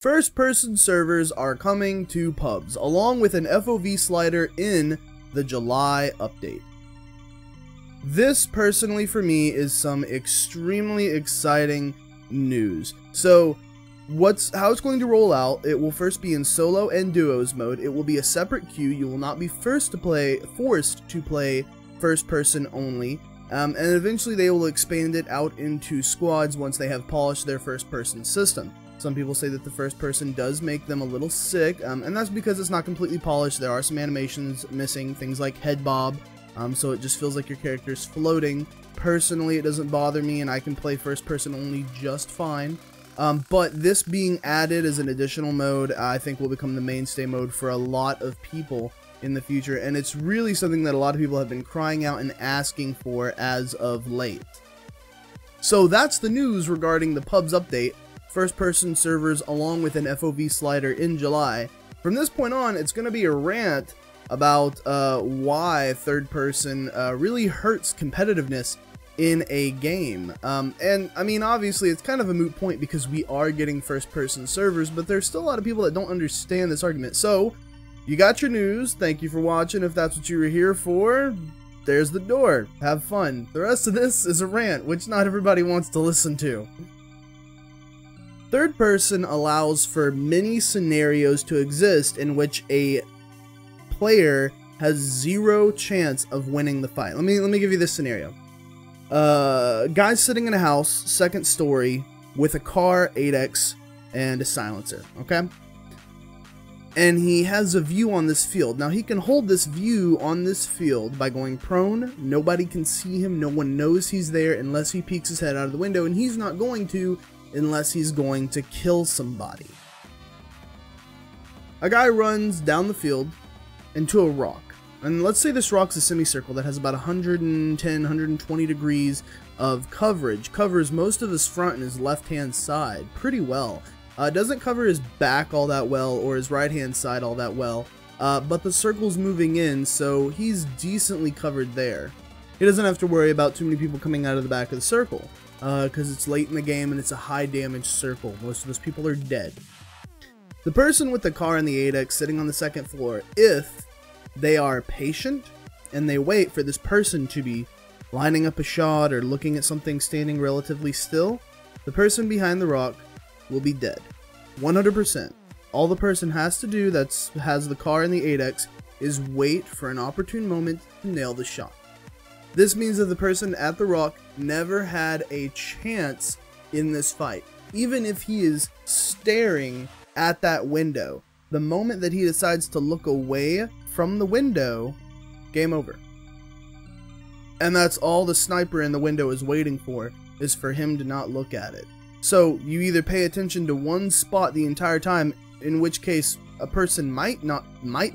First-person servers are coming to pubs, along with an FOV slider in the July update. This, personally for me, is some extremely exciting news. So, how it's going to roll out, it will first be in solo and duos mode. It will be a separate queue. You will not be forced to play first person only. And eventually they will expand it out into squads once they have polished their first person system. Some people say that the first person does make them a little sick, and that's because it's not completely polished. There are some animations missing, things like head bob, so it just feels like your character's floating. Personally, it doesn't bother me, and I can play first person only just fine. But this being added as an additional mode, I think will become the mainstay mode for a lot of people in the future, and it's really something that a lot of people have been crying out and asking for as of late. So that's the news regarding the pubs update. First-person servers along with an FOV slider in July. From this point on, it's going to be a rant about why third-person really hurts competitiveness in a game. And I mean, obviously, it's kind of a moot point because we are getting first-person servers, but there's still a lot of people that don't understand this argument. So, you got your news. Thank you for watching. If that's what you were here for, there's the door. Have fun. The rest of this is a rant, which not everybody wants to listen to. Third person allows for many scenarios to exist in which a player has zero chance of winning the fight. Let me give you this scenario. Guy's sitting in a house, second story, with a car, 8x, and a silencer, okay? And he has a view on this field. Now, he can hold this view on this field by going prone. Nobody can see him. No one knows he's there unless he peeks his head out of the window, and he's not going to unless he's going to kill somebody. A guy runs down the field into a rock. And let's say this rock's a semicircle that has about 110, 120 degrees of coverage. Covers most of his front and his left-hand side pretty well. Doesn't cover his back all that well or his right-hand side all that well. But the circle's moving in, so he's decently covered there. He doesn't have to worry about too many people coming out of the back of the circle. Because it's late in the game and it's a high damage circle. Most of those people are dead. The person with the car and the 8x sitting on the second floor, if they are patient and they wait for this person to be lining up a shot or looking at something standing relatively still, the person behind the rock will be dead. 100%. All the person has to do that has the car and the 8x is wait for an opportune moment to nail the shot. This means that the person at the rock never had a chance in this fight. Even if he is staring at that window, the moment that he decides to look away from the window, game over. And that's all the sniper in the window is waiting for, is for him to not look at it. So you either pay attention to one spot the entire time, in which case a person might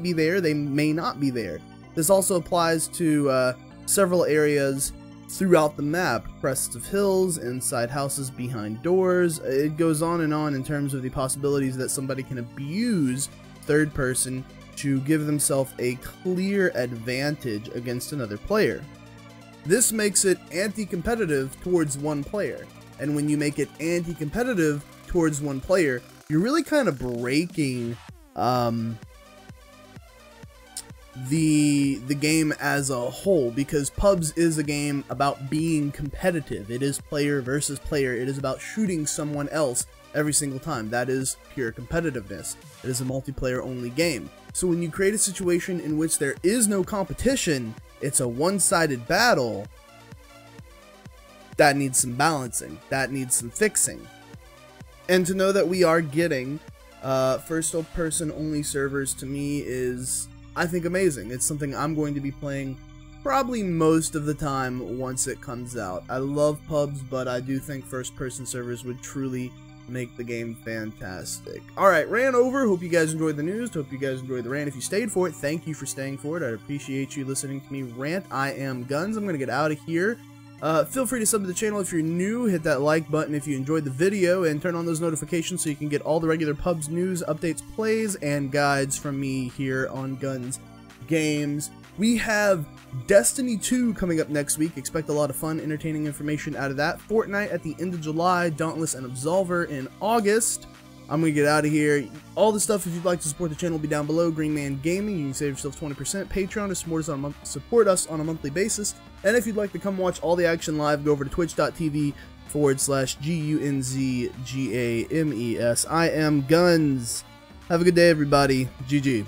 be there, they may not be there. This also applies to several areas throughout the map, crests of hills, inside houses, behind doors. It goes on in terms of the possibilities that somebody can abuse third person to give themselves a clear advantage against another player. This makes it anti-competitive towards one player, and when you make it anti-competitive towards one player, you're really kind of breaking the game as a whole, because pubs is a game about being competitive. It is player versus player. It is about shooting someone else every single time. That is pure competitiveness. It is a multiplayer only game. So when you create a situation in which there is no competition, it's a one-sided battle, that needs some balancing. That needs some fixing. And to know that we are getting first-person only servers, to me, is, I think, amazing. It's something I'm going to be playing probably most of the time once it comes out. I love pubs, but I do think first-person servers would truly make the game fantastic. Alright, ran over. Hope you guys enjoyed the news. Hope you guys enjoyed the rant. If you stayed for it, thank you for staying for it. I appreciate you listening to me rant. I am Guns. I'm going to get out of here. Feel free to sub to the channel if you're new, hit that like button if you enjoyed the video, and turn on those notifications so you can get all the regular pubs news, updates, plays, and guides from me here on Guns Games. We have Destiny 2 coming up next week. Expect a lot of fun, entertaining information out of that. Fortnite at the end of July, Dauntless and Absolver in August. I'm going to get out of here. All the stuff, if you'd like to support the channel, will be down below. Green Man Gaming, you can save yourself 20%. Patreon to support us on a monthly basis. And if you'd like to come watch all the action live, go over to twitch.tv/GUNZGAMES. I am Guns. Have a good day, everybody. GG.